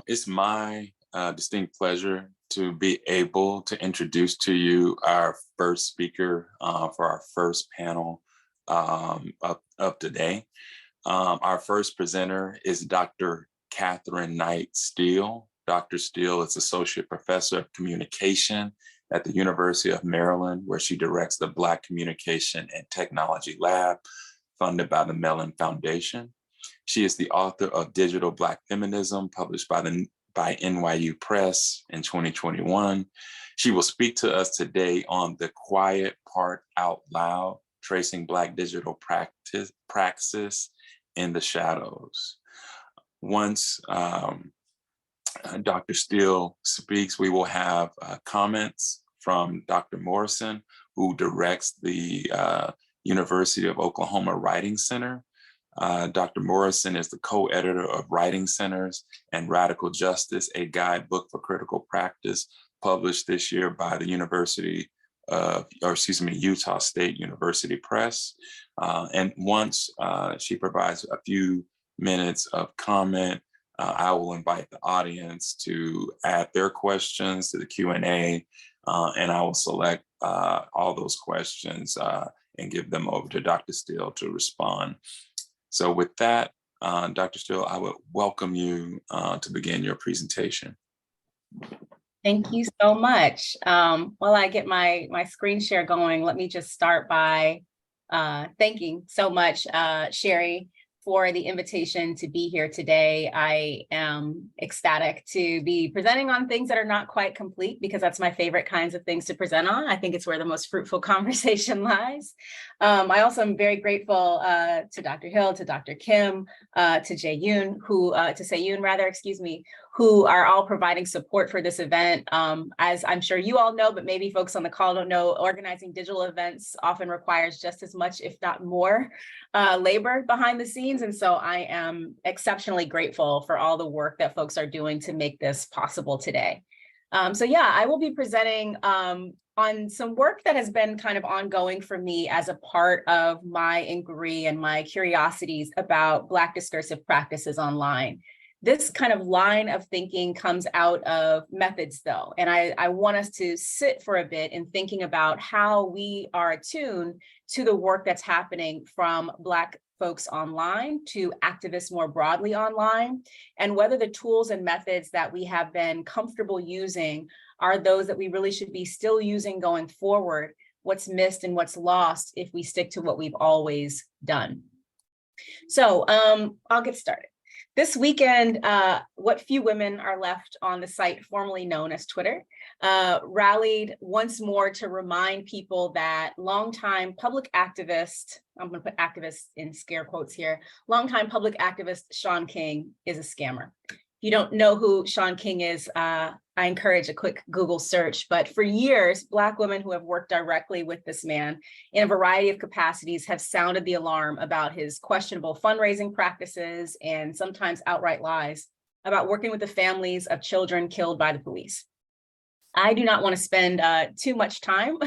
It's my distinct pleasure to be able to introduce to you our first speaker for our first panel of today. Our first presenter is Dr. Catherine Knight Steele. Dr. Steele is Associate Professor of Communication at the University of Maryland, where she directs the Black Communication and Technology Lab, funded by the Mellon Foundation. She is the author of Digital Black Feminism, published by NYU Press in 2021. She will speak to us today on The Quiet Part Out Loud, Tracing Black Digital Praxis in the Shadows. Once Dr. Steele speaks, we will have comments from Dr. Morrison, who directs the University of Oklahoma Writing Center. Dr. Morrison is the co-editor of Writing Centers and Radical Justice, a guidebook for critical practice, published this year by the Utah State University Press. And once she provides a few minutes of comment, I will invite the audience to add their questions to the Q&A, and I will select all those questions and give them over to Dr. Steele to respond. So with that, Dr. Steele, I would welcome you to begin your presentation. Thank you so much. While I get my screen share going, let me just start by thanking so much, Sherry, for the invitation to be here today. I am ecstatic to be presenting on things that are not quite complete, because that's my favorite kinds of things to present on. I think it's where the most fruitful conversation lies. I also am very grateful to Dr. Hill, to Dr. Kim, to Sayun, who are all providing support for this event. As I'm sure you all know, but maybe folks on the call don't know, organizing digital events often requires just as much, if not more, labor behind the scenes. And so I am exceptionally grateful for all the work that folks are doing to make this possible today. So yeah, I will be presenting on some work that has been kind of ongoing for me as a part of my inquiry and my curiosities about Black discursive practices online. This kind of line of thinking comes out of methods, though, and I want us to sit for a bit in thinking about how we are attuned to the work that's happening from Black folks online to activists more broadly online, and whether the tools and methods that we have been comfortable using are those that we really should be still using going forward, what's missed and what's lost if we stick to what we've always done. So I'll get started. This weekend, what few women are left on the site formerly known as Twitter rallied once more to remind people that longtime public activist, I'm going to put activist in scare quotes here, longtime public activist Shaun King is a scammer. If you don't know who Shaun King is, I encourage a quick Google search, but for years, Black women who have worked directly with this man in a variety of capacities have sounded the alarm about his questionable fundraising practices and sometimes outright lies about working with the families of children killed by the police. I do not want to spend too much time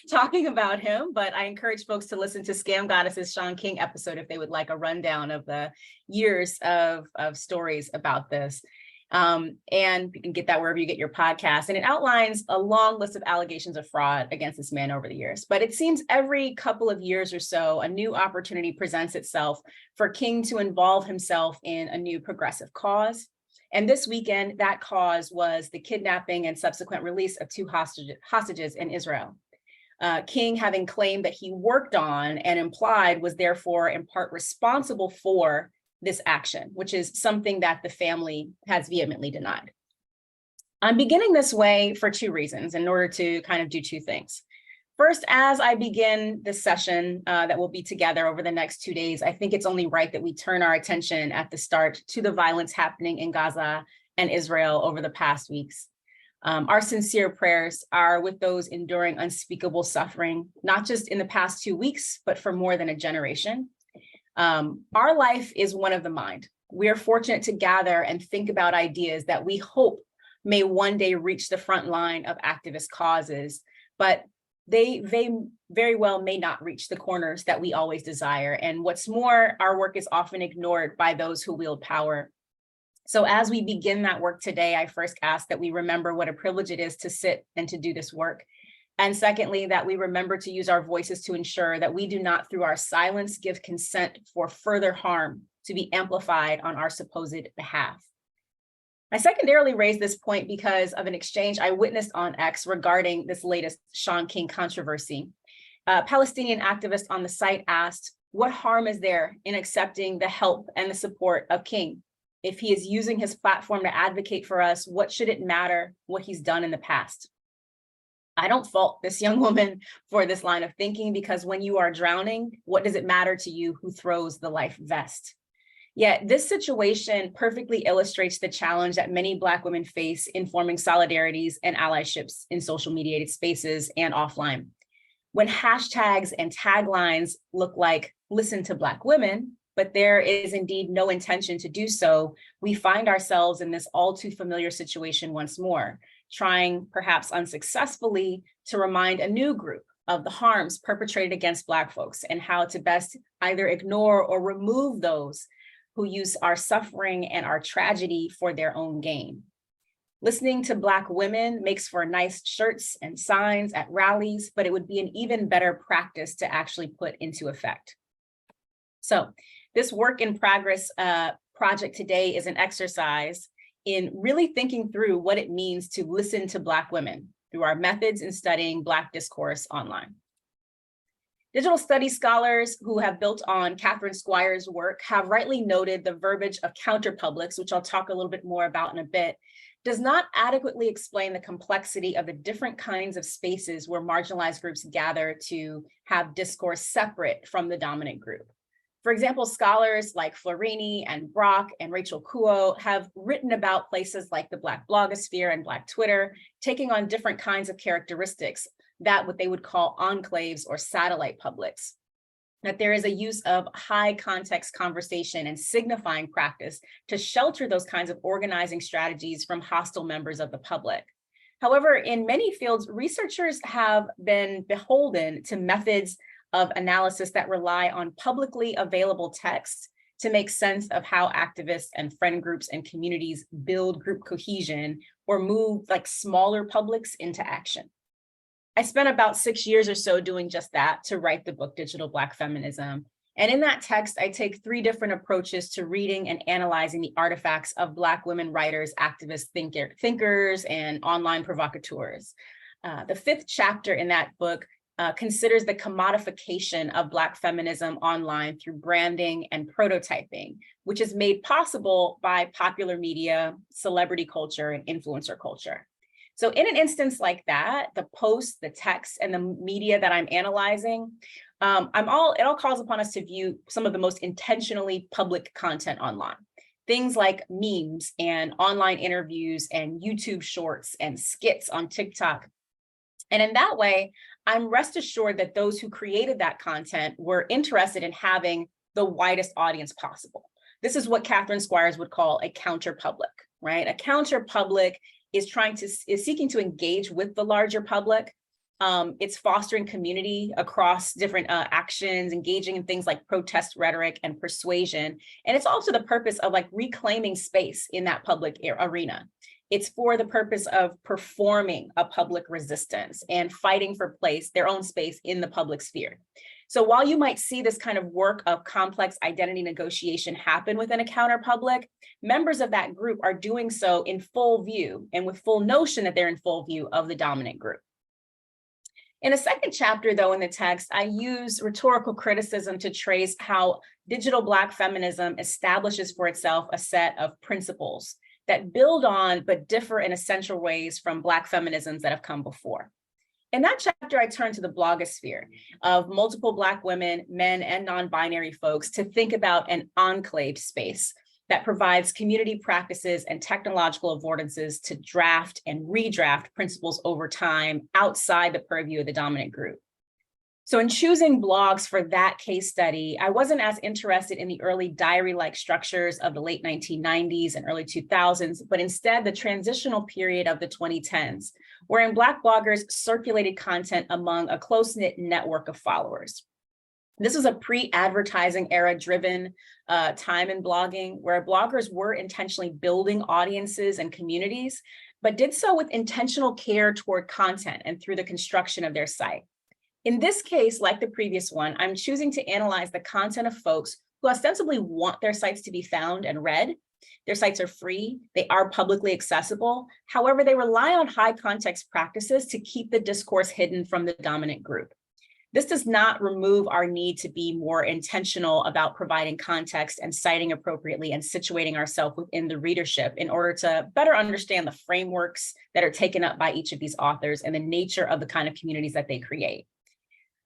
talking about him, but I encourage folks to listen to Scam Goddess's Shaun King episode if they would like a rundown of the years of stories about this. And you can get that wherever you get your podcast. And it outlines a long list of allegations of fraud against this man over the years. But it seems every couple of years or so, a new opportunity presents itself for King to involve himself in a new progressive cause. And this weekend, that cause was the kidnapping and subsequent release of 2 hostages in Israel. King, having claimed that he worked on and implied was therefore in part responsible for this action, which is something that the family has vehemently denied. I'm beginning this way for 2 reasons in order to kind of do 2 things. First, as I begin this session that will be together over the next 2 days, I think it's only right that we turn our attention at the start to the violence happening in Gaza and Israel over the past weeks. Our sincere prayers are with those enduring unspeakable suffering, not just in the past 2 weeks, but for more than a generation. Our life is one of the mind. We are fortunate to gather and think about ideas that we hope may one day reach the front line of activist causes, but they very well may not reach the corners that we always desire. And what's more, our work is often ignored by those who wield power. So as we begin that work today, I first ask that we remember what a privilege it is to sit and to do this work. And secondly, that we remember to use our voices to ensure that we do not, through our silence, give consent for further harm to be amplified on our supposed behalf. I secondarily raised this point because of an exchange I witnessed on X regarding this latest Shaun King controversy. A Palestinian activist on the site asked, what harm is there in accepting the help and the support of King? If he is using his platform to advocate for us, what should it matter what he's done in the past? I don't fault this young woman for this line of thinking, because when you are drowning, what does it matter to you who throws the life vest? Yet this situation perfectly illustrates the challenge that many Black women face in forming solidarities and allyships in social mediated spaces and offline. When hashtags and taglines look like "listen to Black women," but there is indeed no intention to do so, we find ourselves in this all too familiar situation once more, trying, perhaps unsuccessfully, to remind a new group of the harms perpetrated against Black folks and how to best either ignore or remove those who use our suffering and our tragedy for their own gain. Listening to Black women makes for nice shirts and signs at rallies, but it would be an even better practice to actually put into effect. So this work in progress project today is an exercise in really thinking through what it means to listen to Black women through our methods in studying Black discourse online. Digital studies scholars who have built on Catherine Squire's work have rightly noted the verbiage of counterpublics, which I'll talk a little bit more about in a bit, does not adequately explain the complexity of the different kinds of spaces where marginalized groups gather to have discourse separate from the dominant group. For example, scholars like Florini and Brock and Rachel Kuo have written about places like the Black blogosphere and Black Twitter, taking on different kinds of characteristics, that what they would call enclaves or satellite publics. That there is a use of high context conversation and signifying practice to shelter those kinds of organizing strategies from hostile members of the public. However, in many fields, researchers have been beholden to methods of analysis that rely on publicly available text to make sense of how activists and friend groups and communities build group cohesion or move like smaller publics into action. I spent about 6 years or so doing just that to write the book, Digital Black Feminism. And in that text, I take 3 different approaches to reading and analyzing the artifacts of Black women writers, activists, thinkers, and online provocateurs. The 5th chapter in that book considers the commodification of Black feminism online through branding and prototyping, which is made possible by popular media, celebrity culture, and influencer culture. So in an instance like that, the posts, the text, and the media that I'm analyzing, it all calls upon us to view some of the most intentionally public content online. Things like memes and online interviews and YouTube shorts and skits on TikTok. And in that way, I'm rest assured that those who created that content were interested in having the widest audience possible. This is what Catherine Squires would call a counter-public, right? A counter-public is seeking to engage with the larger public. It's fostering community across different actions, engaging in things like protest rhetoric and persuasion. And it's also the purpose of like reclaiming space in that public arena. It's for the purpose of performing a public resistance and fighting for their own space in the public sphere. So while you might see this kind of work of complex identity negotiation happen within a counterpublic, members of that group are doing so in full view and with full notion that they're in full view of the dominant group. In a second chapter, though, in the text, I use rhetorical criticism to trace how digital Black feminism establishes for itself a set of principles that build on but differ in essential ways from Black feminisms that have come before. In that chapter, I turn to the blogosphere of multiple Black women, men, and non-binary folks to think about an enclave space that provides community practices and technological affordances to draft and redraft principles over time outside the purview of the dominant group. So in choosing blogs for that case study, I wasn't as interested in the early diary-like structures of the late 1990s and early 2000s, but instead the transitional period of the 2010s, wherein Black bloggers circulated content among a close-knit network of followers. This was a pre-advertising era driven time in blogging, where bloggers were intentionally building audiences and communities, but did so with intentional care toward content and through the construction of their site. In this case, like the previous one, I'm choosing to analyze the content of folks who ostensibly want their sites to be found and read. Their sites are free, they are publicly accessible. However, they rely on high context practices to keep the discourse hidden from the dominant group. This does not remove our need to be more intentional about providing context and citing appropriately and situating ourselves within the readership in order to better understand the frameworks that are taken up by each of these authors and the nature of the kind of communities that they create.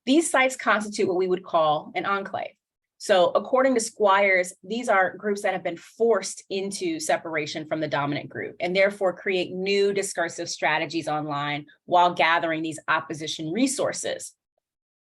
These sites constitute what we would call an enclave. So according to Squires, these are groups that have been forced into separation from the dominant group and therefore create new discursive strategies online while gathering these opposition resources.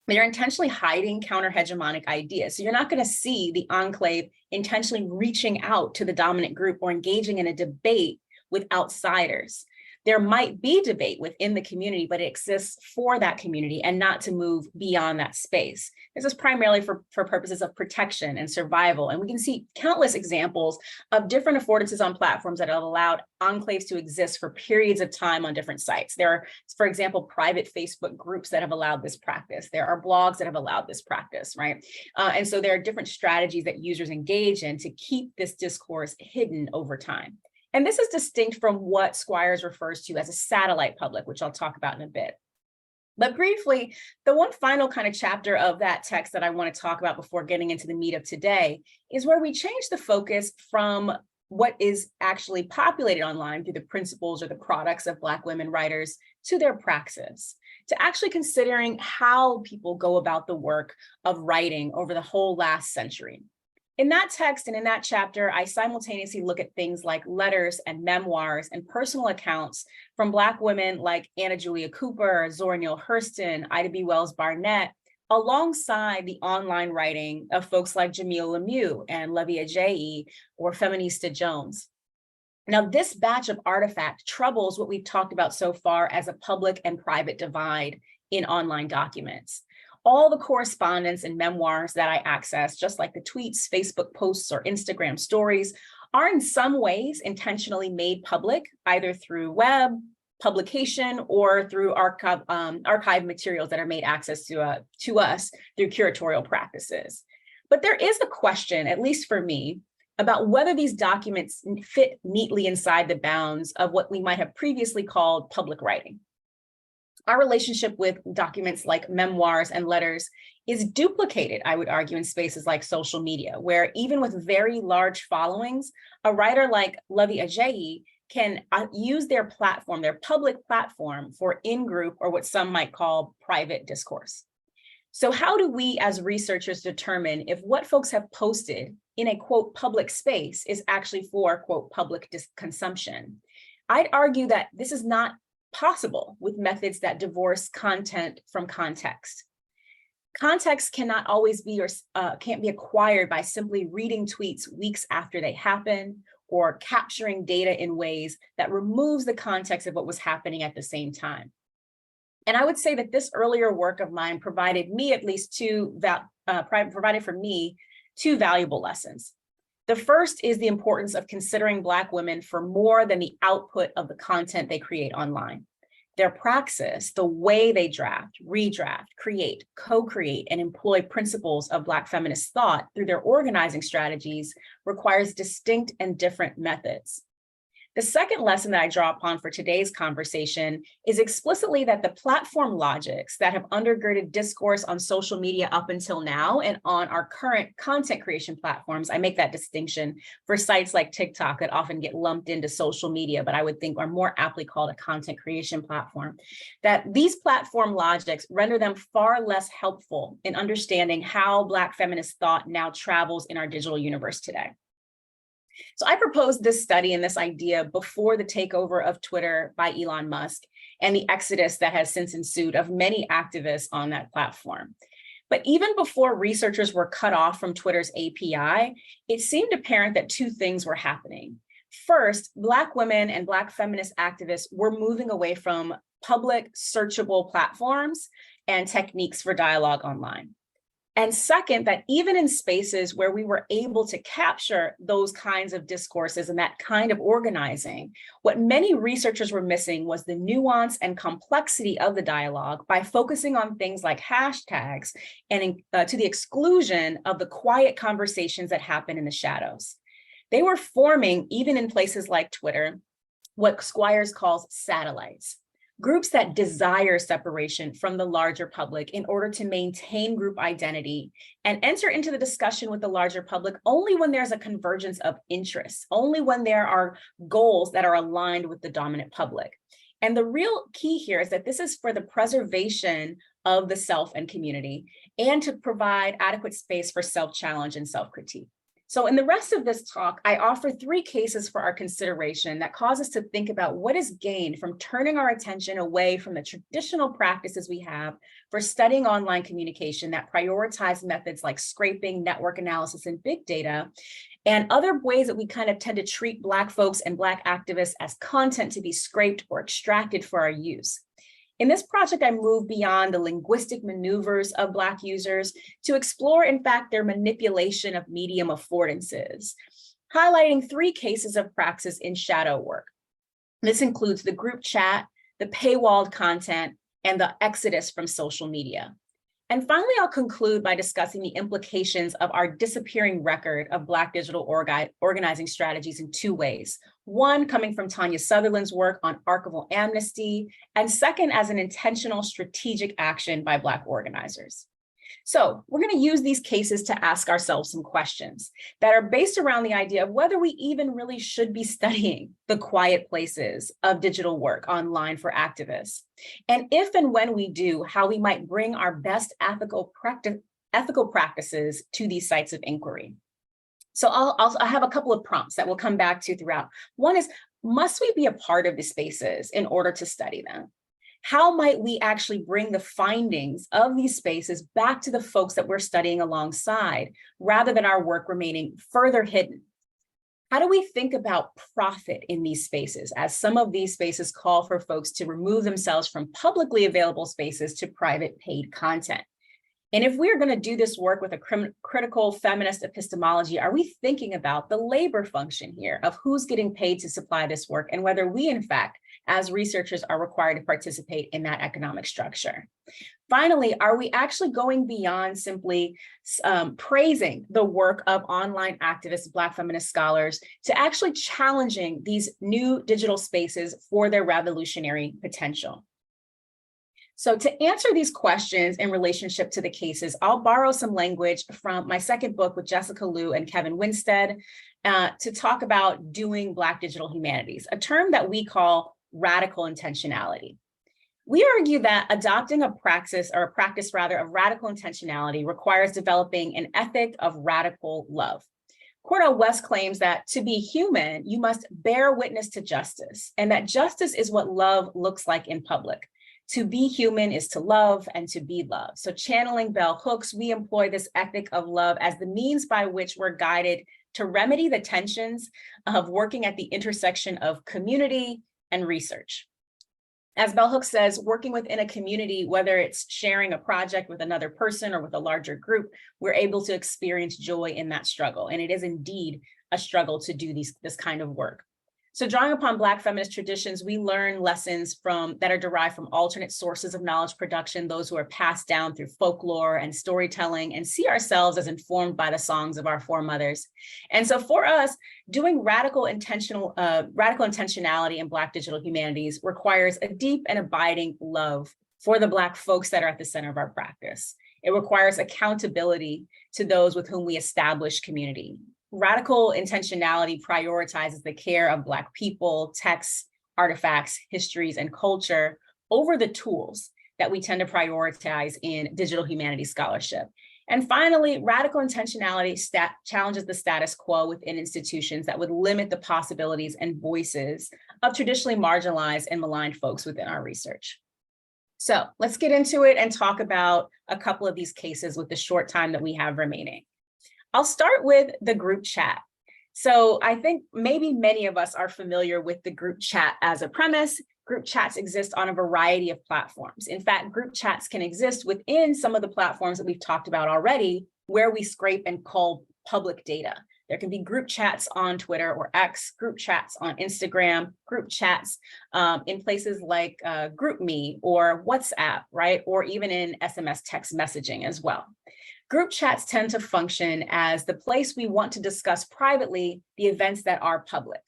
They're intentionally hiding counter-hegemonic ideas. So you're not going to see the enclave intentionally reaching out to the dominant group or engaging in a debate with outsiders. There might be debate within the community, but it exists for that community and not to move beyond that space. This is primarily for purposes of protection and survival. And we can see countless examples of different affordances on platforms that have allowed enclaves to exist for periods of time on different sites. There are, for example, private Facebook groups that have allowed this practice. There are blogs that have allowed this practice, right? And so there are different strategies that users engage in to keep this discourse hidden over time. And this is distinct from what Squires refers to as a satellite public, which I'll talk about in a bit. But briefly, the one final kind of chapter of that text that I want to talk about before getting into the meat of today is where we change the focus from what is actually populated online through the principles or the products of Black women writers to their praxis, to actually considering how people go about the work of writing over the whole last century. In that text and in that chapter, I simultaneously look at things like letters and memoirs and personal accounts from Black women like Anna Julia Cooper, Zora Neale Hurston, Ida B. Wells Barnett, alongside the online writing of folks like Jamil Lemieux and Levy Ajayi or Feminista Jones. Now, this batch of artifact troubles what we've talked about so far as a public and private divide in online documents. All the correspondence and memoirs that I access, just like the tweets, Facebook posts, or Instagram stories, are in some ways intentionally made public, either through web, publication, or through archive materials that are made access to us through curatorial practices. But there is a question, at least for me, about whether these documents fit neatly inside the bounds of what we might have previously called public writing. Our relationship with documents like memoirs and letters is duplicated, I would argue, in spaces like social media, where even with very large followings, a writer like Levy Ajayi can use their platform, their public platform, for in-group or what some might call private discourse. So how do we as researchers determine if what folks have posted in a, quote, public space is actually for, quote, public consumption? I'd argue that this is not possible with methods that divorce content from context. Context cannot always be or can't be acquired by simply reading tweets weeks after they happen or capturing data in ways that removes the context of what was happening at the same time. And I would say that this earlier work of mine provided me at least two valuable lessons. The first is the importance of considering Black women for more than the output of the content they create online. Their praxis, the way they draft, redraft, create, co-create, and employ principles of Black feminist thought through their organizing strategies requires distinct and different methods. The second lesson that I draw upon for today's conversation is explicitly that the platform logics that have undergirded discourse on social media up until now and on our current content creation platforms, I make that distinction for sites like TikTok that often get lumped into social media, but I would think are more aptly called a content creation platform, that these platform logics render them far less helpful in understanding how Black feminist thought now travels in our digital universe today. So I proposed this study and this idea before the takeover of Twitter by Elon Musk and the exodus that has since ensued of many activists on that platform. But even before researchers were cut off from Twitter's API, it seemed apparent that two things were happening. First, Black women and Black feminist activists were moving away from public searchable platforms and techniques for dialogue online. And second, that even in spaces where we were able to capture those kinds of discourses and that kind of organizing, what many researchers were missing was the nuance and complexity of the dialogue by focusing on things like hashtags and to the exclusion of the quiet conversations that happen in the shadows. They were forming, even in places like Twitter, what Squires calls satellites. Groups that desire separation from the larger public in order to maintain group identity and enter into the discussion with the larger public only when there's a convergence of interests, only when there are goals that are aligned with the dominant public. And the real key here is that this is for the preservation of the self and community and to provide adequate space for self-challenge and self-critique. So in the rest of this talk, I offer 3 cases for our consideration that cause us to think about what is gained from turning our attention away from the traditional practices we have for studying online communication that prioritize methods like scraping, network analysis, and big data, and other ways that we kind of tend to treat Black folks and Black activists as content to be scraped or extracted for our use. In this project, I move beyond the linguistic maneuvers of Black users to explore, in fact, their manipulation of medium affordances, highlighting 3 cases of praxis in shadow work. This includes the group chat, the paywalled content, and the exodus from social media. And finally, I'll conclude by discussing the implications of our disappearing record of Black digital organizing strategies in 2 ways. One, coming from Tanya Sutherland's work on archival amnesty, and second, as an intentional strategic action by Black organizers. So we're going to use these cases to ask ourselves some questions that are based around the idea of whether we even really should be studying the quiet places of digital work online for activists. And if and when we do, how we might bring our best ethical practices to these sites of inquiry. So I'll have a couple of prompts that we'll come back to throughout. One is, must we be a part of the spaces in order to study them? How might we actually bring the findings of these spaces back to the folks that we're studying alongside, rather than our work remaining further hidden? How do we think about profit in these spaces, as some of these spaces call for folks to remove themselves from publicly available spaces to private paid content? And if we're going to do this work with a critical feminist epistemology, are we thinking about the labor function here of who's getting paid to supply this work and whether we, in fact, as researchers are required to participate in that economic structure? Finally, are we actually going beyond simply praising the work of online activists, Black feminist scholars, to actually challenging these new digital spaces for their revolutionary potential? So to answer these questions in relationship to the cases, I'll borrow some language from my second book with Jessica Liu and Kevin Winstead to talk about doing Black digital humanities, a term that we call radical intentionality. We argue that adopting a practice of radical intentionality requires developing an ethic of radical love. Cordell West claims that to be human, you must bear witness to justice, and that justice is what love looks like in public. To be human is to love and to be loved. So channeling Bell Hooks, we employ this ethic of love as the means by which we're guided to remedy the tensions of working at the intersection of community and research. As Bell Hooks says, working within a community, whether it's sharing a project with another person or with a larger group, we're able to experience joy in that struggle. And it is indeed a struggle to do this kind of work. So drawing upon Black feminist traditions, we learn lessons that are derived from alternate sources of knowledge production, those who are passed down through folklore and storytelling, and see ourselves as informed by the songs of our foremothers. And so for us, doing radical intentionality in Black digital humanities requires a deep and abiding love for the Black folks that are at the center of our practice. It requires accountability to those with whom we establish community. Radical intentionality prioritizes the care of Black people, texts, artifacts, histories, and culture over the tools that we tend to prioritize in digital humanities scholarship. And finally, radical intentionality challenges the status quo within institutions that would limit the possibilities and voices of traditionally marginalized and maligned folks within our research. So let's get into it and talk about a couple of these cases with the short time that we have remaining. I'll start with the group chat. So I think maybe many of us are familiar with the group chat as a premise. Group chats exist on a variety of platforms. In fact, group chats can exist within some of the platforms that we've talked about already, where we scrape and cull public data. There can be group chats on Twitter or X, group chats on Instagram, group chats in places like GroupMe or WhatsApp, right? Or even in SMS text messaging as well. Group chats tend to function as the place we want to discuss privately the events that are public.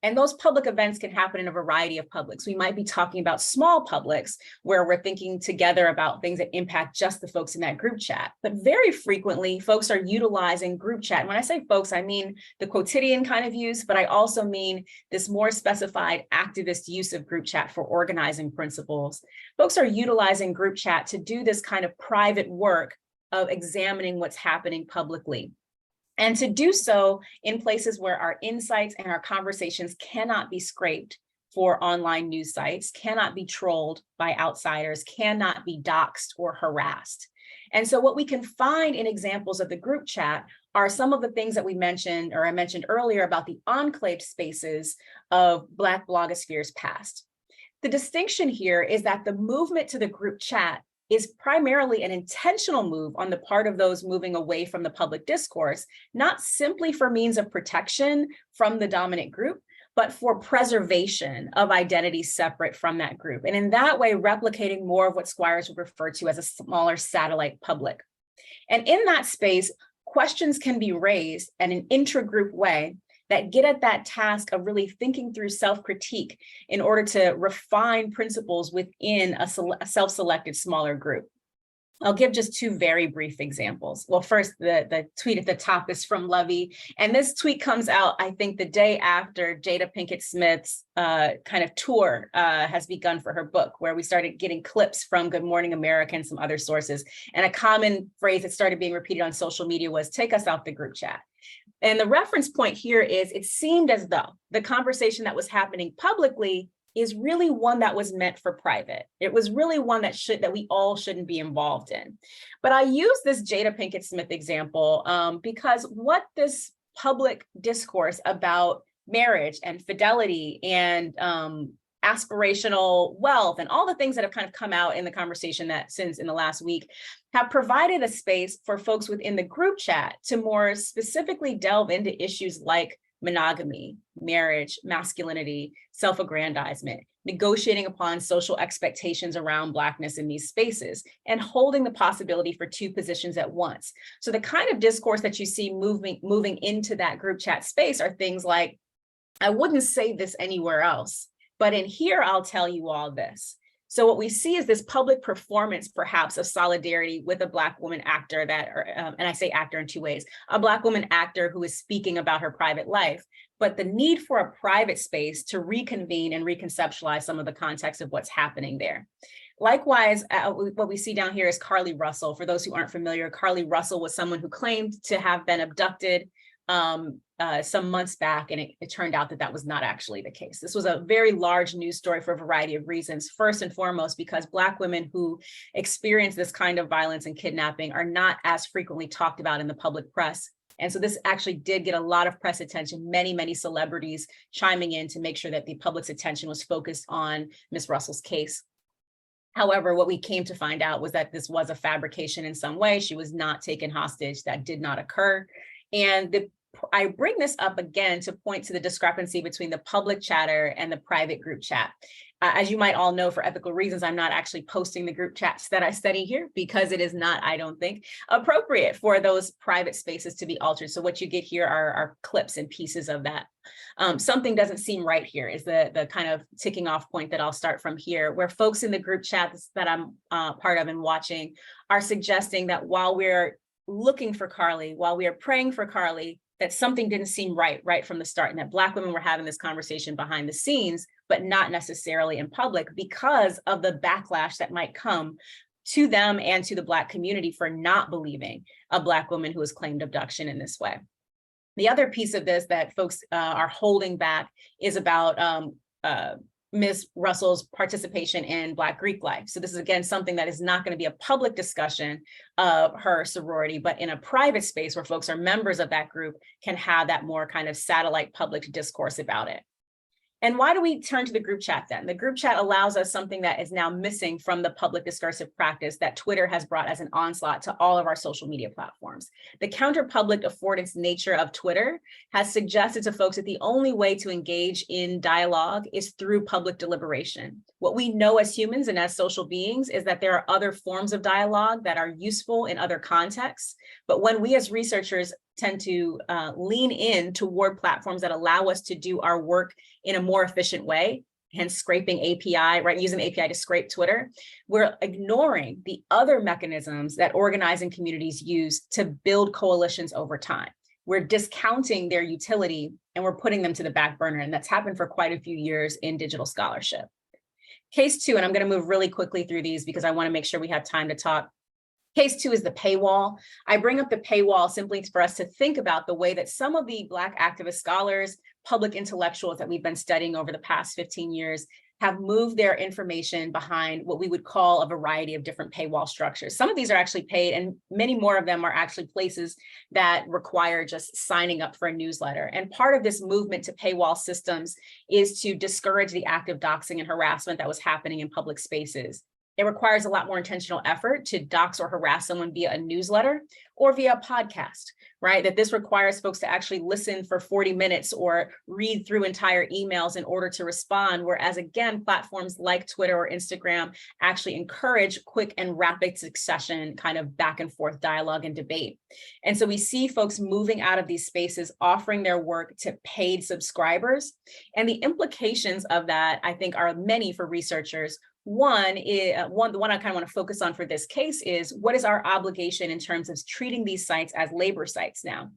And those public events can happen in a variety of publics. We might be talking about small publics where we're thinking together about things that impact just the folks in that group chat. But very frequently, folks are utilizing group chat. And when I say folks, I mean the quotidian kind of use, but I also mean this more specified activist use of group chat for organizing principles. Folks are utilizing group chat to do this kind of private work of examining what's happening publicly. And to do so in places where our insights and our conversations cannot be scraped for online news sites, cannot be trolled by outsiders, cannot be doxxed or harassed. And so what we can find in examples of the group chat are some of the things that we mentioned, or I mentioned earlier, about the enclave spaces of Black blogosphere's past. The distinction here is that the movement to the group chat is primarily an intentional move on the part of those moving away from the public discourse, not simply for means of protection from the dominant group, but for preservation of identities separate from that group. And in that way, replicating more of what Squires would refer to as a smaller satellite public. And in that space, questions can be raised in an intra-group way that get at that task of really thinking through self-critique in order to refine principles within a self-selected smaller group. I'll give just two very brief examples. Well, first, the tweet at the top is from Lovey, and this tweet comes out, I think, the day after Jada Pinkett Smith's kind of tour has begun for her book, where we started getting clips from Good Morning America and some other sources. And a common phrase that started being repeated on social media was, "Take us out the group chat." And the reference point here is it seemed as though the conversation that was happening publicly is really one that was meant for private. It was really one that we all shouldn't be involved in. But I use this Jada Pinkett Smith example because what this public discourse about marriage and fidelity and aspirational wealth and all the things that have kind of come out in the conversation that since in the last week have provided a space for folks within the group chat to more specifically delve into issues like monogamy, marriage, masculinity, self-aggrandizement, negotiating upon social expectations around Blackness in these spaces, and holding the possibility for two positions at once. So the kind of discourse that you see moving into that group chat space are things like, I wouldn't say this anywhere else, but in here, I'll tell you all this. So what we see is this public performance, perhaps, of solidarity with a Black woman actor that, and I say actor in two ways, a Black woman actor who is speaking about her private life, but the need for a private space to reconvene and reconceptualize some of the context of what's happening there. Likewise, what we see down here is Carly Russell. For those who aren't familiar, Carly Russell was someone who claimed to have been abducted some months back, and it turned out that that was not actually the case. This was a very large news story for a variety of reasons. First and foremost, because Black women who experience this kind of violence and kidnapping are not as frequently talked about in the public press. And so this actually did get a lot of press attention, many celebrities chiming in to make sure that the public's attention was focused on Ms. Russell's case. However, what we came to find out was that this was a fabrication in some way. She was not taken hostage. That did not occur. And I bring this up again to point to the discrepancy between the public chatter and the private group chat. As you might all know, for ethical reasons, I'm not actually posting the group chats that I study here because it is not, I don't think, appropriate for those private spaces to be altered. So what you get here are clips and pieces of that. Something doesn't seem right here is the kind of ticking off point that I'll start from here, where folks in the group chats that I'm part of and watching are suggesting that while we're looking for Carly, while we are praying for Carly, that something didn't seem right from the start, and that Black women were having this conversation behind the scenes, but not necessarily in public because of the backlash that might come to them and to the Black community for not believing a Black woman who has claimed abduction in this way. The other piece of this that folks are holding back is about Ms. Russell's participation in Black Greek life. So this is, again, something that is not going to be a public discussion of her sorority, but in a private space where folks are members of that group can have that more kind of satellite public discourse about it. And why do we turn to the group chat then? The group chat allows us something that is now missing from the public discursive practice that Twitter has brought as an onslaught to all of our social media platforms. The counter-public affordance nature of Twitter has suggested to folks that the only way to engage in dialogue is through public deliberation. What we know as humans and as social beings is that there are other forms of dialogue that are useful in other contexts. But when we as researchers tend to lean in toward platforms that allow us to do our work in a more efficient way, hence scraping API, right? Using the API to scrape Twitter, we're ignoring the other mechanisms that organizing communities use to build coalitions over time. We're discounting their utility and we're putting them to the back burner. And that's happened for quite a few years in digital scholarship. Case 2, and I'm going to move really quickly through these because I want to make sure we have time to talk. Case 2 is the paywall. I bring up the paywall simply for us to think about the way that some of the Black activist scholars, public intellectuals that we've been studying over the past 15 years have moved their information behind what we would call a variety of different paywall structures. Some of these are actually paid, and many more of them are actually places that require just signing up for a newsletter. And part of this movement to paywall systems is to discourage the active doxing and harassment that was happening in public spaces. It requires a lot more intentional effort to dox or harass someone via a newsletter or via a podcast, right? That this requires folks to actually listen for 40 minutes or read through entire emails in order to respond. Whereas again, platforms like Twitter or Instagram actually encourage quick and rapid succession kind of back and forth dialogue and debate. And so we see folks moving out of these spaces, offering their work to paid subscribers. And the implications of that, I think, are many for researchers. The one I kind of want to focus on for this case is what is our obligation in terms of treating these sites as labor sites now?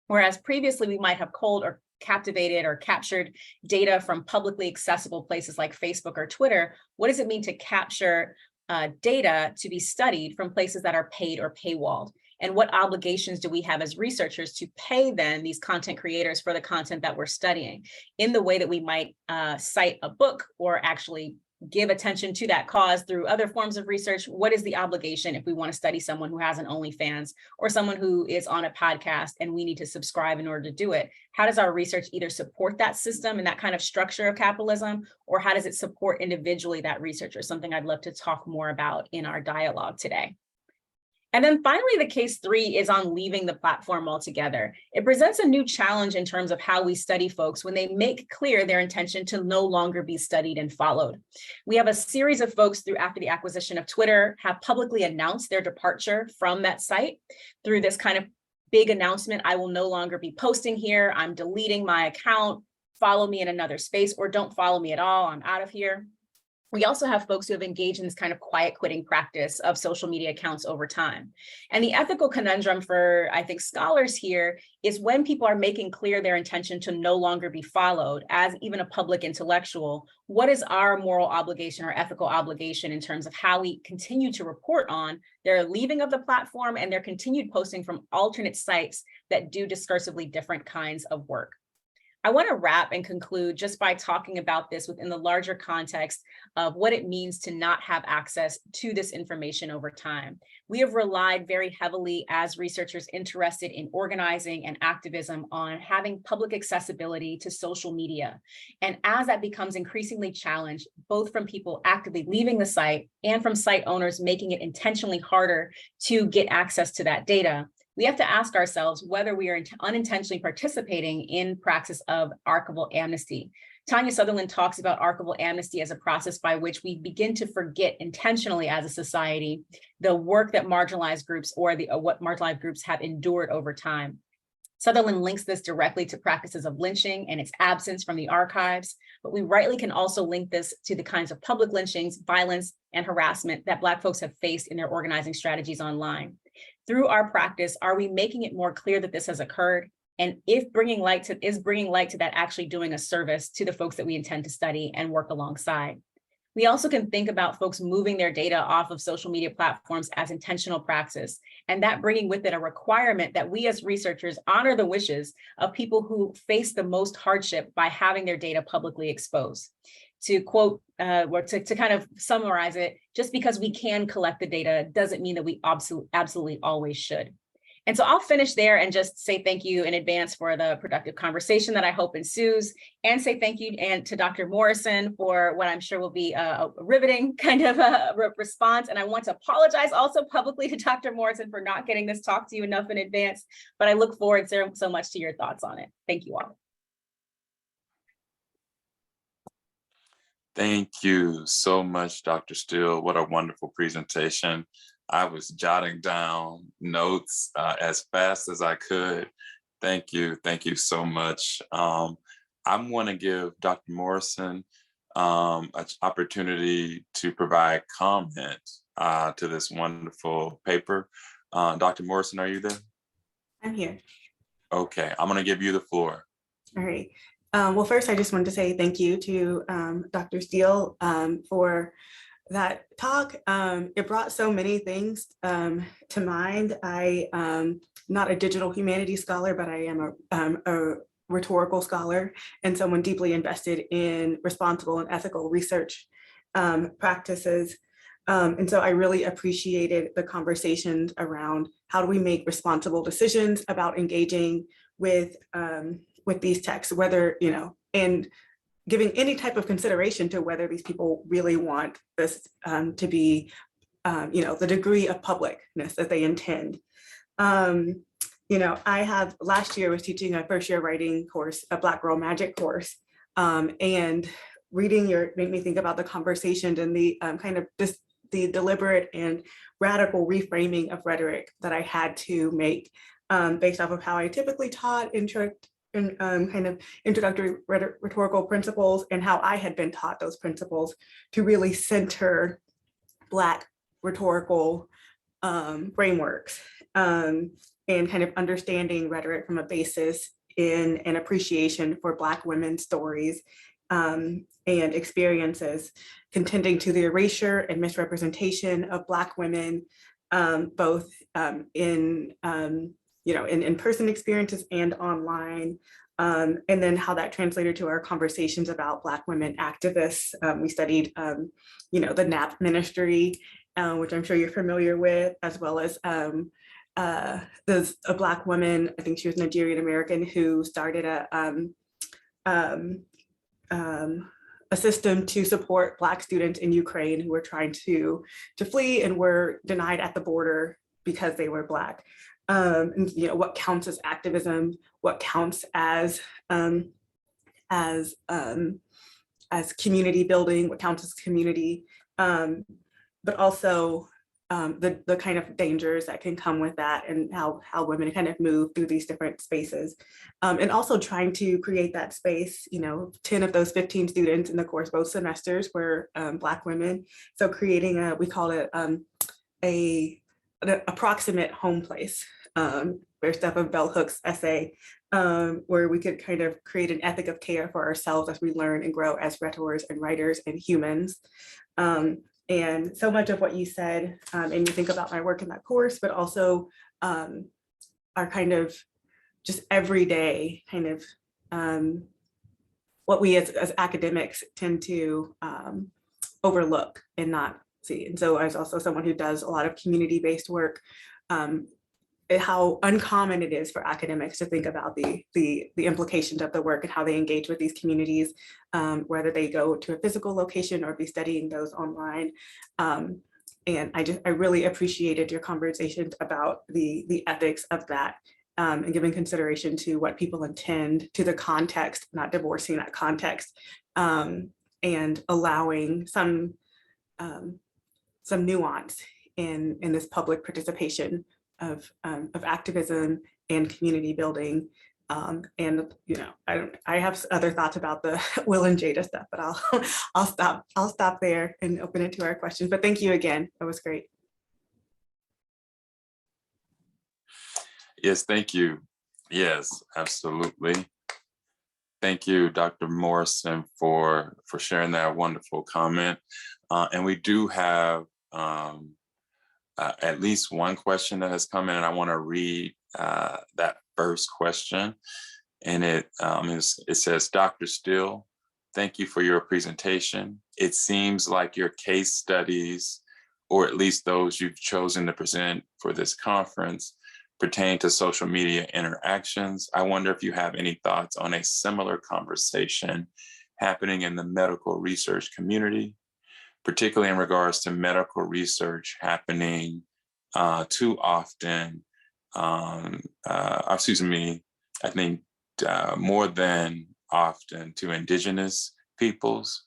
Whereas previously we might have culled or captivated or captured data from publicly accessible places like Facebook or Twitter, what does it mean to capture data to be studied from places that are paid or paywalled? And what obligations do we have as researchers to pay then these content creators for the content that we're studying in the way that we might cite a book or actually give attention to that cause through other forms of research? What is the obligation if we want to study someone who has an OnlyFans or someone who is on a podcast and we need to subscribe in order to do it? How does our research either support that system and that kind of structure of capitalism, or how does it support individually that researcher? Something I'd love to talk more about in our dialogue today. And then finally, the case 3 is on leaving the platform altogether. It presents a new challenge in terms of how we study folks when they make clear their intention to no longer be studied and followed. We have a series of folks after the acquisition of Twitter have publicly announced their departure from that site through this kind of big announcement: I will no longer be posting here, I'm deleting my account, follow me in another space, or don't follow me at all, I'm out of here. We also have folks who have engaged in this kind of quiet quitting practice of social media accounts over time. And the ethical conundrum for, I think, scholars here is when people are making clear their intention to no longer be followed as even a public intellectual, what is our moral obligation or ethical obligation in terms of how we continue to report on their leaving of the platform and their continued posting from alternate sites that do discursively different kinds of work? I want to wrap and conclude just by talking about this within the larger context of what it means to not have access to this information over time. We have relied very heavily as researchers interested in organizing and activism on having public accessibility to social media. And as that becomes increasingly challenged, both from people actively leaving the site and from site owners making it intentionally harder to get access to that data, we have to ask ourselves whether we are unintentionally participating in praxis of archival amnesty. Tanya Sutherland talks about archival amnesty as a process by which we begin to forget intentionally as a society the work that marginalized groups or what marginalized groups have endured over time. Sutherland links this directly to practices of lynching and its absence from the archives, but we rightly can also link this to the kinds of public lynchings, violence, and harassment that Black folks have faced in their organizing strategies online. Through our practice, are we making it more clear that this has occurred? And if bringing light to that actually doing a service to the folks that we intend to study and work alongside? We also can think about folks moving their data off of social media platforms as intentional praxis, and that bringing with it a requirement that we as researchers honor the wishes of people who face the most hardship by having their data publicly exposed. To quote, or to kind of summarize it, just because we can collect the data doesn't mean that we absolutely always should. And so I'll finish there and just say thank you in advance for the productive conversation that I hope ensues, and say thank you to Dr. Morrison for what I'm sure will be a riveting kind of a response. And I want to apologize also publicly to Dr. Morrison for not getting this talk to you enough in advance, but I look forward so much to your thoughts on it. Thank you all. Thank you so much, Dr. Steele. What a wonderful presentation. I was jotting down notes as fast as I could. Thank you so much. I'm going to give Dr. Morrison an opportunity to provide comment to this wonderful paper. Dr. Morrison, are you there? I'm here. Okay, I'm going to give you the floor. All right. Well, first, I just wanted to say thank you to Dr. Steele for that talk. It brought so many things to mind. I'm not a digital humanities scholar, but I am a rhetorical scholar and someone deeply invested in responsible and ethical research practices. And so I really appreciated the conversations around how do we make responsible decisions about engaging with these texts, whether, and giving any type of consideration to whether these people really want this to be, the degree of publicness that they intend. Last year was teaching a first year writing course, a Black Girl Magic course, and reading made me think about the conversations and the the deliberate and radical reframing of rhetoric that I had to make based off of how I typically taught kind of introductory rhetorical principles and how I had been taught those principles to really center Black rhetorical frameworks and kind of understanding rhetoric from a basis in an appreciation for Black women's stories and experiences, contending to the erasure and misrepresentation of Black women, both in in-person experiences and online, and then how that translated to our conversations about Black women activists. We studied, the NAP ministry, which I'm sure you're familiar with, as well as there's a Black woman, I think she was Nigerian American, who started a system to support Black students in Ukraine who were trying to flee and were denied at the border because they were Black. And what counts as activism, what counts as community building, what counts as community, but also the kind of dangers that can come with that, and how women kind of move through these different spaces, and also trying to create that space. 10 of those 15 students in the course both semesters were Black women, so creating we call it an approximate home place, based off of Bell Hook's essay, where we could kind of create an ethic of care for ourselves as we learn and grow as rhetors and writers and humans. And so much of what you said, and you think about my work in that course, but also our kind of just everyday kind of what we as academics tend to overlook and not see. And so as also someone who does a lot of community-based work, how uncommon it is for academics to think about the implications of the work and how they engage with these communities, whether they go to a physical location or be studying those online. And I really appreciated your conversations about the ethics of that, and giving consideration to what people intend, to the context, not divorcing that context, and allowing some nuance in this public participation of activism and community building. And I have other thoughts about the Will and Jada stuff, but I'll stop there and open it to our questions. But thank you again. That was great. Yes, thank you. Yes, absolutely. Thank you, Dr. Morrison, for sharing that wonderful comment. And we do have at least one question that has come in, and I want to read that first question. And it says, Dr. Steele, thank you for your presentation. It seems like your case studies, or at least those you've chosen to present for this conference, pertain to social media interactions. I wonder if you have any thoughts on a similar conversation happening in the medical research community, particularly in regards to medical research happening too often, I think more than often to Indigenous peoples.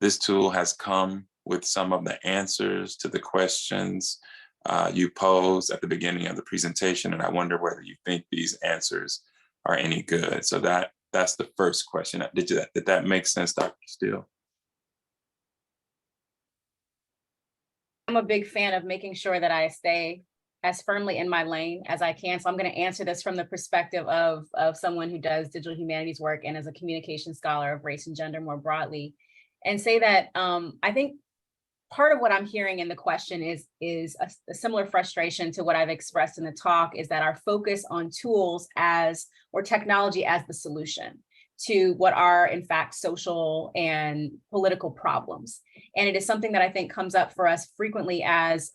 This tool has come with some of the answers to the questions you posed at the beginning of the presentation, and I wonder whether you think these answers are any good. So that's the first question. Did that make sense, Dr. Steele? I'm a big fan of making sure that I stay as firmly in my lane as I can. So I'm going to answer this from the perspective of someone who does digital humanities work and as a communication scholar of race and gender more broadly, and say that I think part of what I'm hearing in the question is a similar frustration to what I've expressed in the talk, is that our focus on tools or technology as the solution to what are in fact social and political problems. And it is something that I think comes up for us frequently as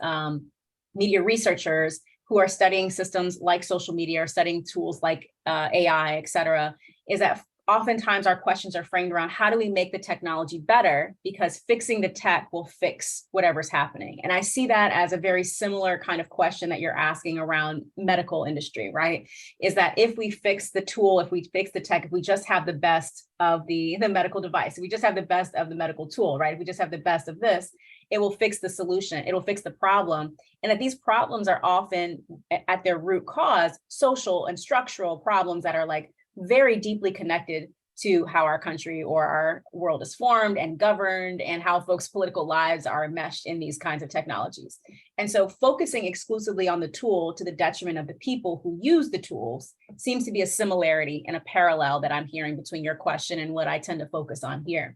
media researchers who are studying systems like social media or studying tools like AI, et cetera, is that oftentimes our questions are framed around how do we make the technology better, because fixing the tech will fix whatever's happening. And I see that as a very similar kind of question that you're asking around medical industry, right? Is that if we fix the tool, if we fix the tech, if we just have the best of the medical device, if we just have the best of the medical tool, right? If we just have the best of this, it will fix the solution, it'll fix the problem. And that these problems are often at their root cause, social and structural problems that are like very deeply connected to how our country or our world is formed and governed, and how folks' political lives are enmeshed in these kinds of technologies. And so focusing exclusively on the tool to the detriment of the people who use the tools seems to be a similarity and a parallel that I'm hearing between your question and what I tend to focus on here.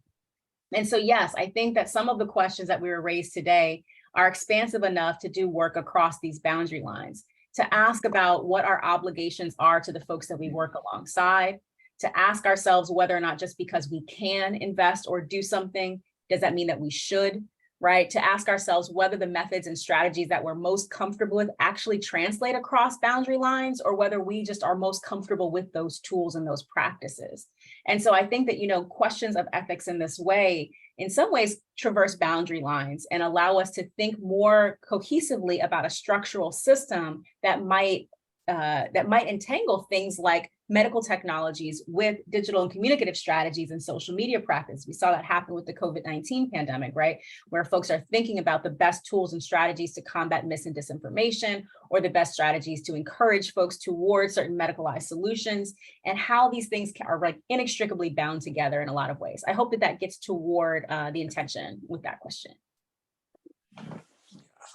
And so, yes, I think that some of the questions that we were raised today are expansive enough to do work across these boundary lines, to ask about what our obligations are to the folks that we work alongside, to ask ourselves whether or not just because we can invest or do something, does that mean that we should, right? To ask ourselves whether the methods and strategies that we're most comfortable with actually translate across boundary lines, or whether we just are most comfortable with those tools and those practices. And so I think that, questions of ethics in this way, in some ways, traverse boundary lines and allow us to think more cohesively about a structural system that might entangle things like medical technologies with digital and communicative strategies and social media practice. We saw that happen with the COVID-19 pandemic, right? Where folks are thinking about the best tools and strategies to combat mis and disinformation, or the best strategies to encourage folks towards certain medicalized solutions, and how these things are like inextricably bound together in a lot of ways. I hope that gets toward the intention with that question.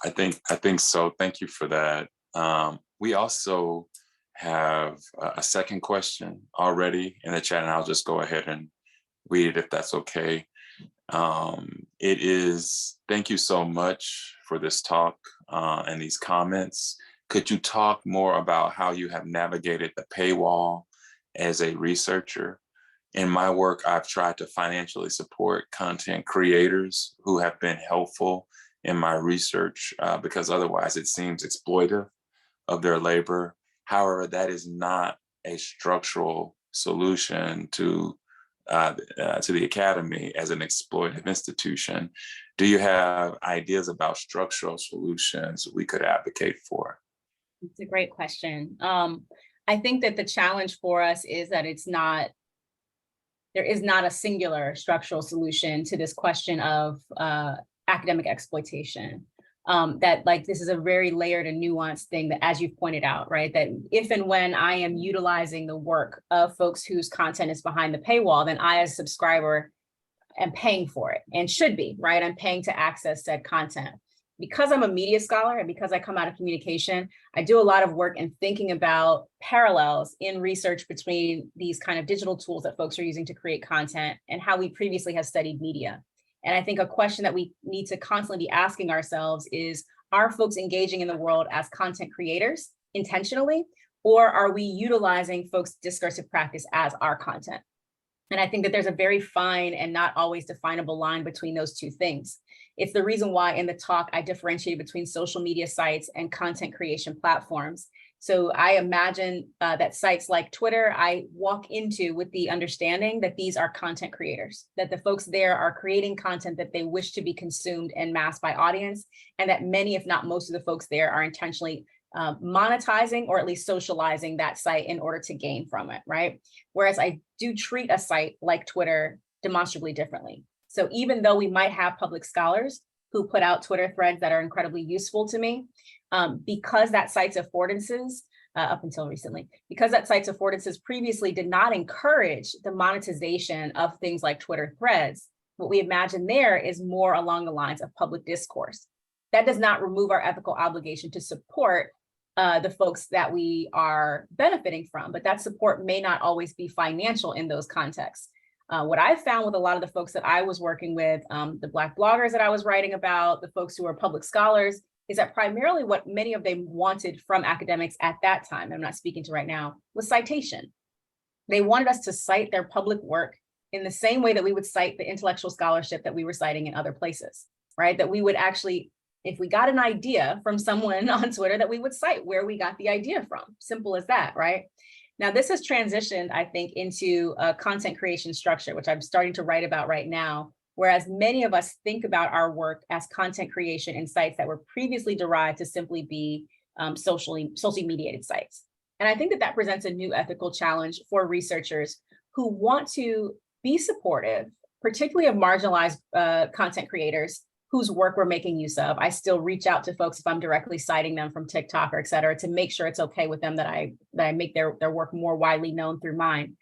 I think so. Thank you for that. We also have a second question already in the chat, and I'll just go ahead and read it if that's okay. It is, thank you so much for this talk and these comments. Could you talk more about how you have navigated the paywall as a researcher? In my work, I've tried to financially support content creators who have been helpful in my research because otherwise it seems exploitive of their labor. However, that is not a structural solution to the academy as an exploitative institution. Do you have ideas about structural solutions we could advocate for? It's a great question. I think that the challenge for us is that there is not a singular structural solution to this question of academic exploitation. That this is a very layered and nuanced thing that, as you've pointed out, right, that if and when I am utilizing the work of folks whose content is behind the paywall, then I as a subscriber am paying for it and should be, right? I'm paying to access said content. because I'm a media scholar and because I come out of communication, I do a lot of work in thinking about parallels in research between these kind of digital tools that folks are using to create content and how we previously have studied media. And I think a question that we need to constantly be asking ourselves is, are folks engaging in the world as content creators intentionally, or are we utilizing folks' discursive practice as our content? And I think that there's a very fine and not always definable line between those two things. It's the reason why in the talk I differentiated between social media sites and content creation platforms. So I imagine that sites like Twitter, I walk into with the understanding that these are content creators, that the folks there are creating content that they wish to be consumed en masse by audience, and that many, if not most of the folks there are intentionally monetizing or at least socializing that site in order to gain from it, right? Whereas I do treat a site like Twitter demonstrably differently. So even though we might have public scholars who put out Twitter threads that are incredibly useful to me, because that site's affordances, up until recently, because that site's affordances previously did not encourage the monetization of things like Twitter threads, what we imagine there is more along the lines of public discourse. That does not remove our ethical obligation to support the folks that we are benefiting from, but that support may not always be financial in those contexts. What I've found with a lot of the folks that I was working with, the Black bloggers that I was writing about, the folks who are public scholars, is that primarily what many of them wanted from academics at that time, I'm not speaking to right now, was citation. They wanted us to cite their public work in the same way that we would cite the intellectual scholarship that we were citing in other places, right? That we would actually, if we got an idea from someone on Twitter, that we would cite where we got the idea from. Simple as that, right? Now, this has transitioned, I think, into a content creation structure, which I'm starting to write about right now, whereas many of us think about our work as content creation in sites that were previously derived to simply be socially mediated sites. And I think that that presents a new ethical challenge for researchers who want to be supportive, particularly of marginalized content creators whose work we're making use of. I still reach out to folks if I'm directly citing them from TikTok or et cetera, to make sure it's okay with them that I make their work more widely known through mine.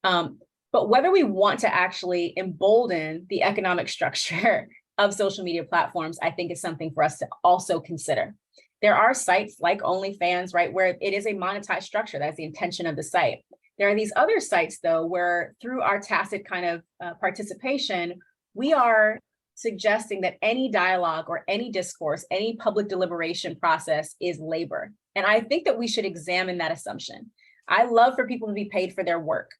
But whether we want to actually embolden the economic structure of social media platforms, I think is something for us to also consider. There are sites like OnlyFans, right, where it is a monetized structure. That's the intention of the site. There are these other sites, though, where through our tacit kind of participation, we are suggesting that any dialogue or any discourse, any public deliberation process is labor. And I think that we should examine that assumption. I love for people to be paid for their work,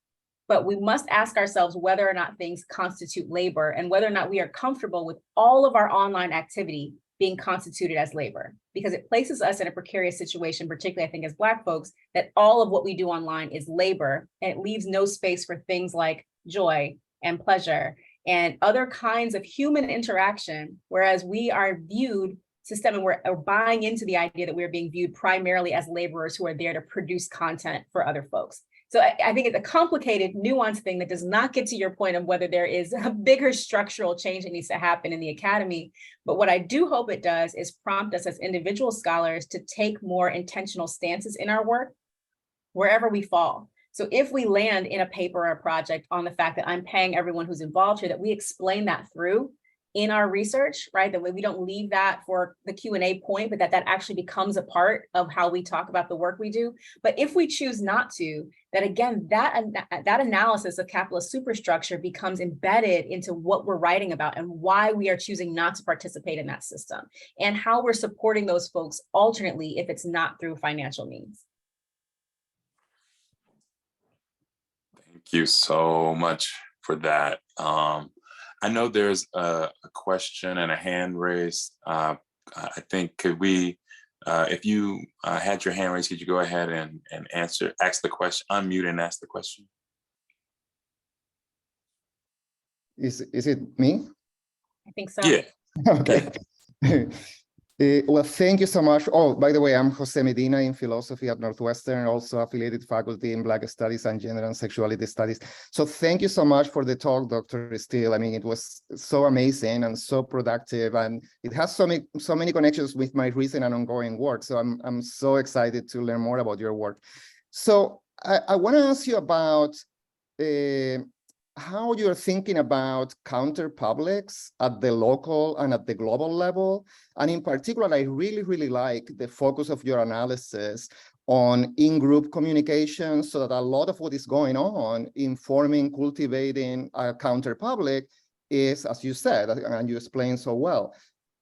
but we must ask ourselves whether or not things constitute labor and whether or not we are comfortable with all of our online activity being constituted as labor, because it places us in a precarious situation, particularly I think as Black folks, that all of what we do online is labor, and it leaves no space for things like joy and pleasure and other kinds of human interaction, whereas we are viewed systemically, we're buying into the idea that we're being viewed primarily as laborers who are there to produce content for other folks. So I think it's a complicated, nuanced thing that does not get to your point of whether there is a bigger structural change that needs to happen in the academy. But what I do hope it does is prompt us as individual scholars to take more intentional stances in our work, wherever we fall. So if we land in a paper or a project on the fact that I'm paying everyone who's involved here, that we explain that through in our research, right? That way we don't leave that for the Q&A point, but that actually becomes a part of how we talk about the work we do. But if we choose not to, that again, that analysis of capitalist superstructure becomes embedded into what we're writing about and why we are choosing not to participate in that system and how we're supporting those folks alternately if it's not through financial means. Thank you so much for that. I know there's a question and a hand raised. I think could we, if you had your hand raised, could you go ahead and ask the question, unmute and ask the question? Is it me? I think so. Yeah. Okay. Well, thank you so much. Oh, by the way, I'm Jose Medina in philosophy at Northwestern, also affiliated faculty in Black Studies and Gender and Sexuality Studies. So thank you so much for the talk, Dr. Steele. I mean, it was so amazing and so productive, and it has so many connections with my recent and ongoing work. So I'm so excited to learn more about your work. So I want to ask you about how you're thinking about counter publics at the local and at the global level. And in particular, I really, really like the focus of your analysis on in-group communication, so that a lot of what is going on in forming, cultivating a counter public is, as you said, and you explained so well,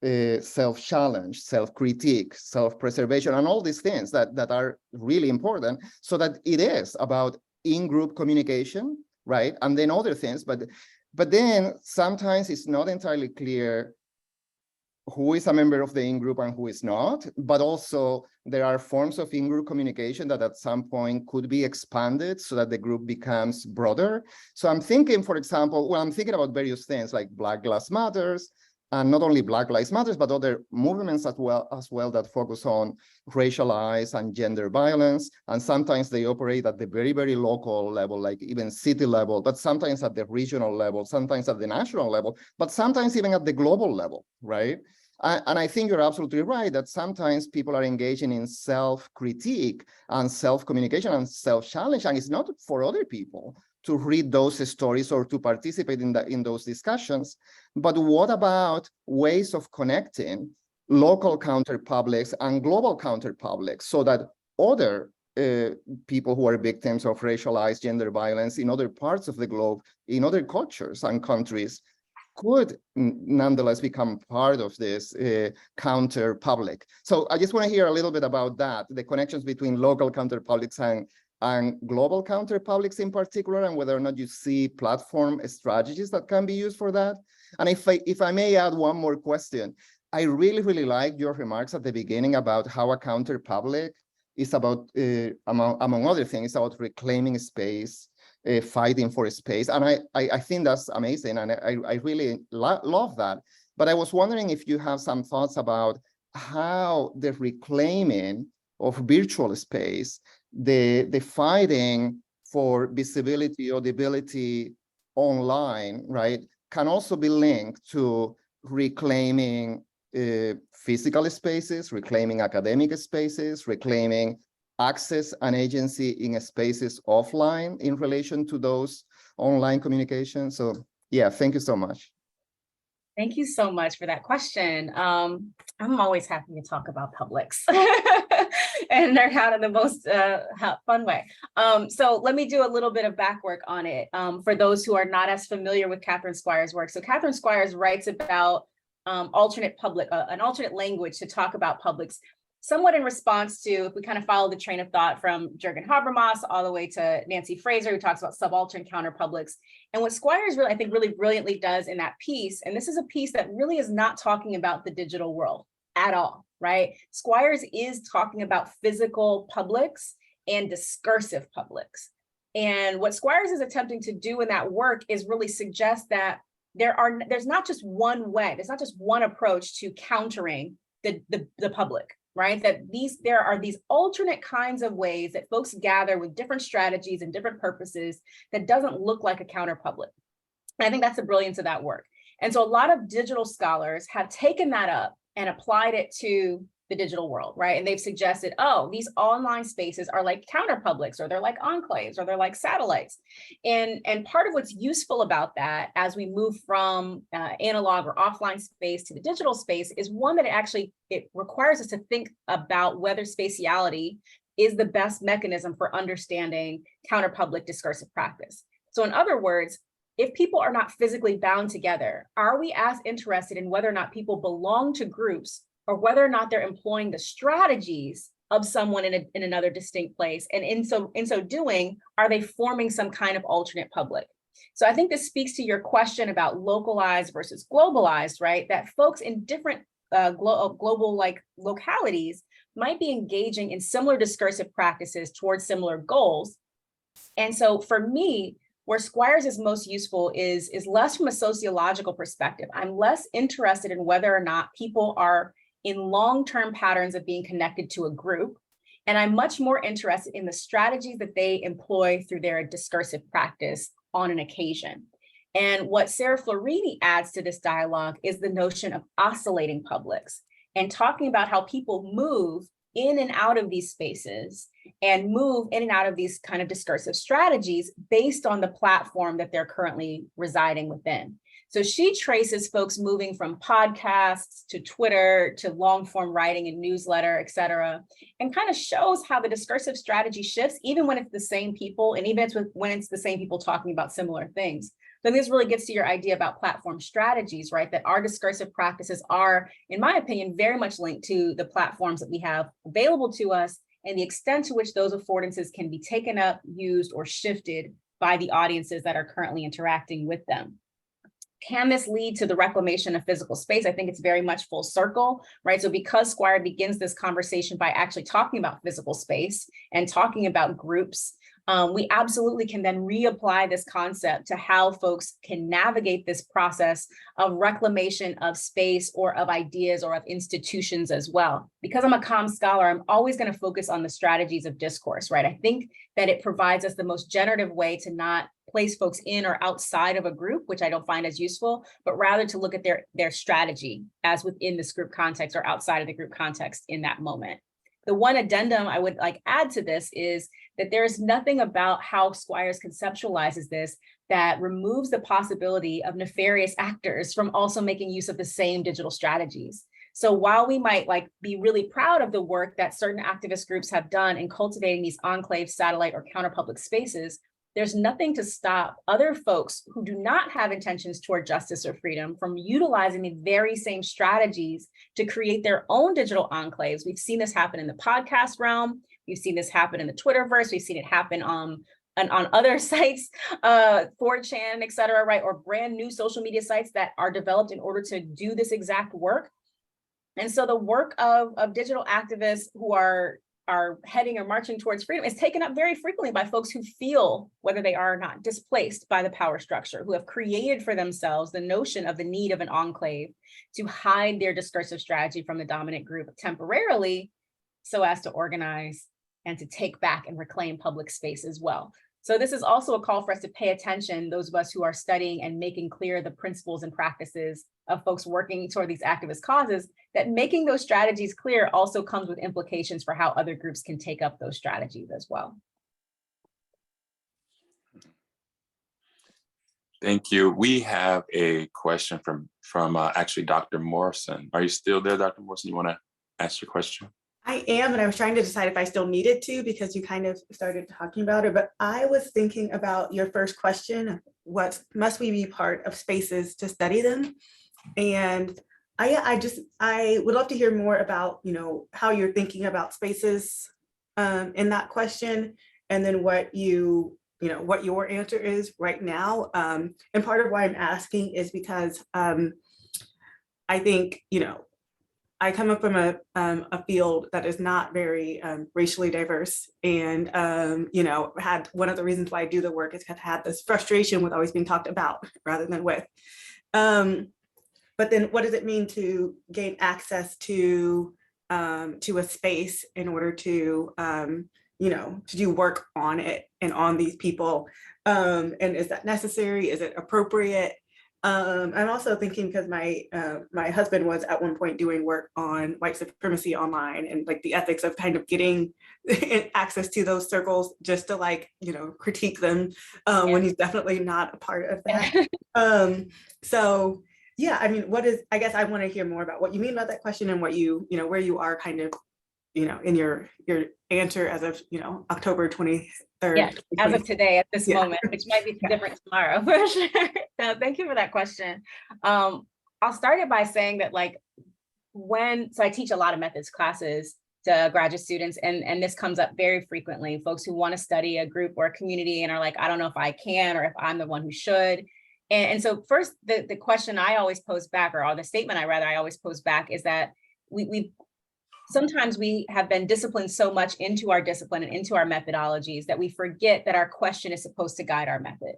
self-challenge, self-critique, self-preservation, and all these things that are really important, so that it is about in-group communication, right? And then other things, but then sometimes it's not entirely clear who is a member of the in-group and who is not, but also there are forms of in-group communication that at some point could be expanded so that the group becomes broader. So I'm thinking, for example, well, I'm thinking about various things like Black Lives Matters, and not only Black Lives Matters, but other movements as well that focus on racialized and gender violence. And sometimes they operate at the very, very local level, like even city level, but sometimes at the regional level, sometimes at the national level, but sometimes even at the global level, right? And I think you're absolutely right that sometimes people are engaging in self-critique and self-communication and self-challenge, and it's not for other people to read those stories or to participate in those discussions. But what about ways of connecting local counterpublics and global counterpublics so that other people who are victims of racialized gender violence in other parts of the globe, in other cultures and countries, could nonetheless become part of this counter-public? So I just want to hear a little bit about that, the connections between local counter-publics and global counter-publics in particular, and whether or not you see platform strategies that can be used for that. And if I may add one more question, I really, really like your remarks at the beginning about how a counter-public is about, among other things, about reclaiming space, fighting for space. And I think that's amazing, and I really love that. But I was wondering if you have some thoughts about how the reclaiming of virtual space, the fighting for visibility, audibility online, right, can also be linked to reclaiming physical spaces, reclaiming academic spaces, reclaiming access and agency in spaces offline in relation to those online communications. So yeah, thank you so much. Thank you so much for that question. I'm always happy to talk about publics and learn how in the most fun way. So let me do a little bit of back work on it for those who are not as familiar with Catherine Squires' work. So Catherine Squires writes about alternate public, an alternate language to talk about publics, somewhat in response to, if we kind of follow the train of thought from Jürgen Habermas all the way to Nancy Fraser, who talks about subaltern counterpublics. And what Squires really, I think, really brilliantly does in that piece, and this is a piece that really is not talking about the digital world at all, right? Squires is talking about physical publics and discursive publics. And what Squires is attempting to do in that work is really suggest that there's not just one way, there's not just one approach to countering the public, right? That there are these alternate kinds of ways that folks gather with different strategies and different purposes that doesn't look like a counterpublic. And I think that's the brilliance of that work. And so a lot of digital scholars have taken that up and applied it to the digital world, right? And they've suggested, oh, these online spaces are like counterpublics, or they're like enclaves, or they're like satellites. And part of what's useful about that as we move from analog or offline space to the digital space is one that it requires us to think about whether spatiality is the best mechanism for understanding counterpublic discursive practice. So in other words, if people are not physically bound together, are we as interested in whether or not people belong to groups, or whether or not they're employing the strategies of someone in another distinct place? And in so doing, are they forming some kind of alternate public? So I think this speaks to your question about localized versus globalized, right? That folks in different global like localities might be engaging in similar discursive practices towards similar goals. And so for me, where Squires is most useful is less from a sociological perspective. I'm less interested in whether or not people are in long-term patterns of being connected to a group. And I'm much more interested in the strategies that they employ through their discursive practice on an occasion. And what Sarah Florini adds to this dialogue is the notion of oscillating publics, and talking about how people move in and out of these spaces and move in and out of these kind of discursive strategies based on the platform that they're currently residing within. So she traces folks moving from podcasts to Twitter to long form writing and newsletter, et cetera, and kind of shows how the discursive strategy shifts, even when it's the same people, and even when it's the same people talking about similar things. Then this really gets to your idea about platform strategies, right? That our discursive practices are, in my opinion, very much linked to the platforms that we have available to us and the extent to which those affordances can be taken up, used, or shifted by the audiences that are currently interacting with them. Can this lead to the reclamation of physical space? I think it's very much full circle, right? So because Squire begins this conversation by actually talking about physical space and talking about groups, we absolutely can then reapply this concept to how folks can navigate this process of reclamation of space or of ideas or of institutions as well. Because I'm a comm scholar, I'm always going to focus on the strategies of discourse, right? I think that it provides us the most generative way to not place folks in or outside of a group, which I don't find as useful, but rather to look at their strategy as within this group context or outside of the group context in that moment. The one addendum I would add to this is that there is nothing about how Squires conceptualizes this that removes the possibility of nefarious actors from also making use of the same digital strategies. So while we might be really proud of the work that certain activist groups have done in cultivating these enclave, satellite, or counterpublic spaces, there's nothing to stop other folks who do not have intentions toward justice or freedom from utilizing the very same strategies to create their own digital enclaves. We've seen this happen in the podcast realm. We've seen this happen in the Twitterverse. We've seen it happen on other sites, 4chan, et cetera, right? Or brand new social media sites that are developed in order to do this exact work. And so the work of digital activists who are heading or marching towards freedom is taken up very frequently by folks who feel, whether they are or not, displaced by the power structure, who have created for themselves the notion of the need of an enclave to hide their discursive strategy from the dominant group temporarily so as to organize and to take back and reclaim public space as well. So this is also a call for us to pay attention, those of us who are studying and making clear the principles and practices of folks working toward these activist causes, that making those strategies clear also comes with implications for how other groups can take up those strategies as well. Thank you. We have a question from actually Dr. Morrison. Are you still there, Dr. Morrison? You want to ask your question? I am, and I was trying to decide if I still needed to because you kind of started talking about it, but I was thinking about your first question, what must we be part of spaces to study them? And I would love to hear more about, how you're thinking about spaces in that question, and then what what your answer is right now. And part of why I'm asking is because I think, I come up from a field that is not very racially diverse, and had one of the reasons why I do the work is because I had this frustration with always being talked about rather than with. But then, what does it mean to gain access to a space in order to to do work on it and on these people? And is that necessary? Is it appropriate? I'm also thinking because my husband was at one point doing work on white supremacy online and the ethics of kind of getting access to those circles just to critique them when he's definitely not a part of that. So yeah, I mean, I guess I want to hear more about what you mean about that question and what where you are kind of in your answer as of October 23rd. Yes, as of today at this moment, which might be different tomorrow for sure. So thank you for that question. I'll start it by saying that so I teach a lot of methods classes to graduate students, and this comes up very frequently. Folks who want to study a group or a community and are like, I don't know if I can or if I'm the one who should. And so first, the question I always pose back, or the statement I always pose back, is that sometimes we have been disciplined so much into our discipline and into our methodologies that we forget that our question is supposed to guide our method.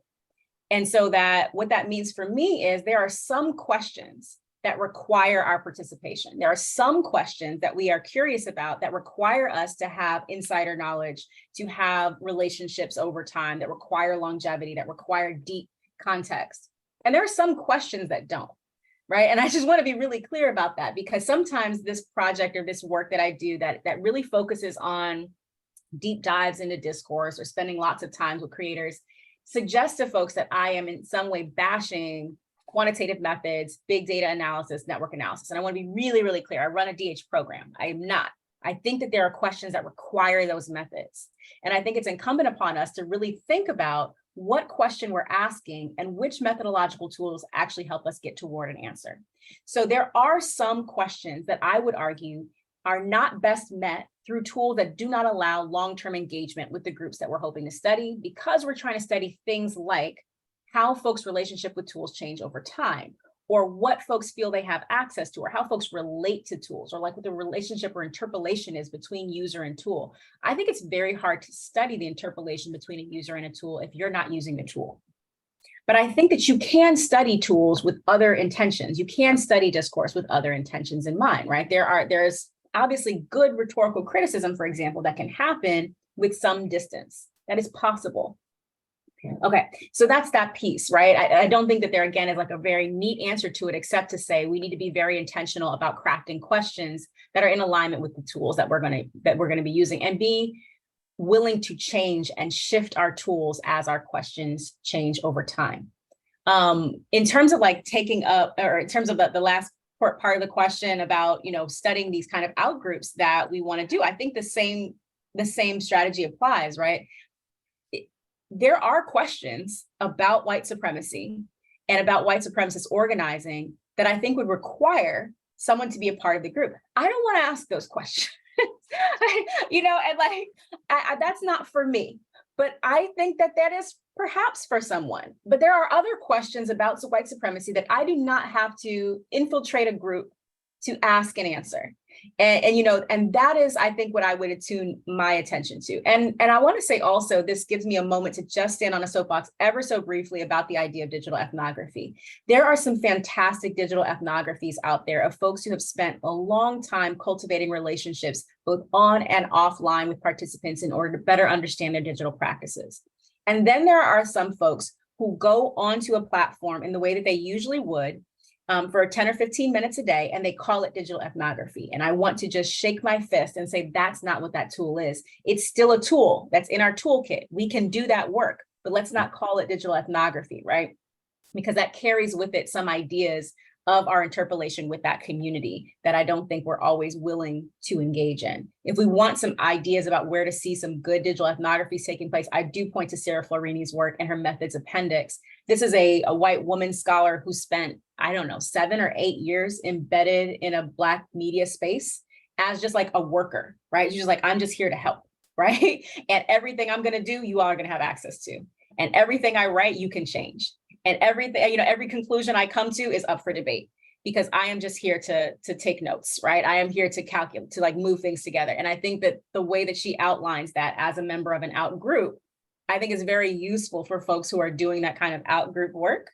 And so what that means for me is there are some questions that require our participation. There are some questions that we are curious about that require us to have insider knowledge, to have relationships over time, that require longevity, that require deep context. And there are some questions that don't. right? And I just want to be really clear about that, because sometimes this project or this work that I do that really focuses on deep dives into discourse or spending lots of time with creators suggests to folks that I am in some way bashing quantitative methods, big data analysis, network analysis. And I want to be really, really clear. I run a DH program. I am not. I think that there are questions that require those methods. And I think it's incumbent upon us to really think about what question we're asking and which methodological tools actually help us get toward an answer. So there are some questions that I would argue are not best met through tools that do not allow long-term engagement with the groups that we're hoping to study, because we're trying to study things like how folks' relationship with tools change over time, or what folks feel they have access to, or how folks relate to tools, or like what the relationship or interpolation is between user and tool. I think it's very hard to study the interpolation between a user and a tool if you're not using the tool. But I think that you can study tools with other intentions. You can study discourse with other intentions in mind, right? There's obviously good rhetorical criticism, for example, that can happen with some distance. That is possible. Okay, so that's that piece, right? I don't think that there, again, is like a very neat answer to it, except to say we need to be very intentional about crafting questions that are in alignment with the tools that we're going to be using, and be willing to change and shift our tools as our questions change over time. In terms of like taking up, or in terms of the last part of the question about, studying these kind of out groups that we want to do, I think the same strategy applies, right? There are questions about white supremacy and about white supremacist organizing that I think would require someone to be a part of the group. I don't want to ask those questions, that's not for me. But I think that is perhaps for someone. But there are other questions about white supremacy that I do not have to infiltrate a group to ask and answer. And that is, I think, what I would attune my attention to. And I want to say also, this gives me a moment to just stand on a soapbox ever so briefly about the idea of digital ethnography. There are some fantastic digital ethnographies out there of folks who have spent a long time cultivating relationships both on and offline with participants in order to better understand their digital practices. And then there are some folks who go onto a platform in the way that they usually would, for 10 or 15 minutes a day, and they call it digital ethnography. And I want to just shake my fist and say, that's not what that tool is. It's still a tool that's in our toolkit. We can do that work, but let's not call it digital ethnography, right? Because that carries with it some ideas of our interpolation with that community that I don't think we're always willing to engage in. If we want some ideas about where to see some good digital ethnographies taking place, I do point to Sarah Florini's work and her methods appendix. This is a white woman scholar who spent, 7 or 8 years embedded in a Black media space as just like a worker, right? She's just like, I'm just here to help, right? And everything I'm gonna do, you all are gonna have access to. And everything I write, you can change. And everything, every conclusion I come to is up for debate, because I am just here to take notes, right? I am here to calculate, to like move things together. And I think that the way that she outlines that as a member of an out group, I think is very useful for folks who are doing that kind of out group work.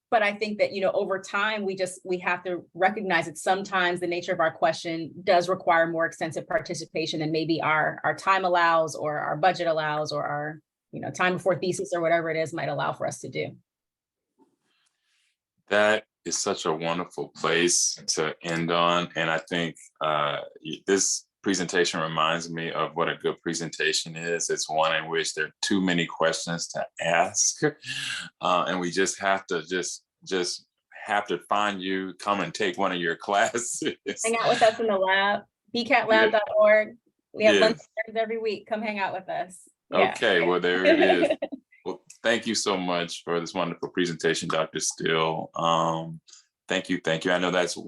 But I think that, over time, we have to recognize that sometimes the nature of our question does require more extensive participation than maybe our time allows, or our budget allows, or our time before thesis or whatever it is might allow for us to do. That is such a wonderful place to end on. And I think this presentation reminds me of what a good presentation is. It's one in which there are too many questions to ask. And we just have to have to find you, come and take one of your classes. Hang out with us in the lab, bcatlab.org. We have lunch every week. Come hang out with us. Yeah. Okay, well, there it is. Well, thank you so much for this wonderful presentation, Dr. Steele. Thank you. I know that's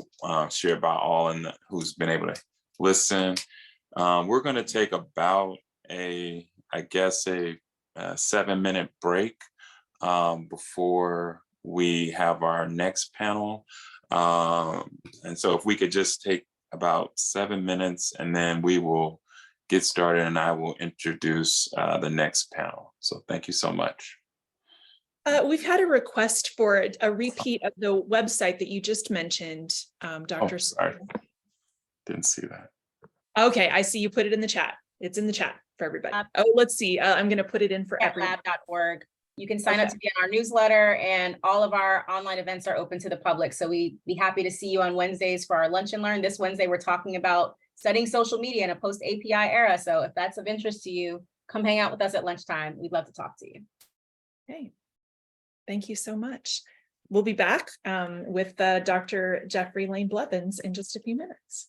shared by all and who's been able to listen. We're going to take about a 7-minute break before we have our next panel. And so if we could just take about 7 minutes, and then we will get started and I will introduce the next panel. So thank you so much. We've had a request for a repeat of the website that you just mentioned, Dr. Oh, sorry. Didn't see that. Okay, I see you put it in the chat. It's in the chat for everybody. Let's see. I'm going to put it in for everyone. bcatlab.org. You can sign up to be on our newsletter, and all of our online events are open to the public. So we'd be happy to see you on Wednesdays for our Lunch and Learn. This Wednesday, we're talking about studying social media in a post-API era. So if that's of interest to you, come hang out with us at lunchtime. We'd love to talk to you. Okay. Thank you so much. We'll be back with Dr. Jeffrey Lane Blevins in just a few minutes.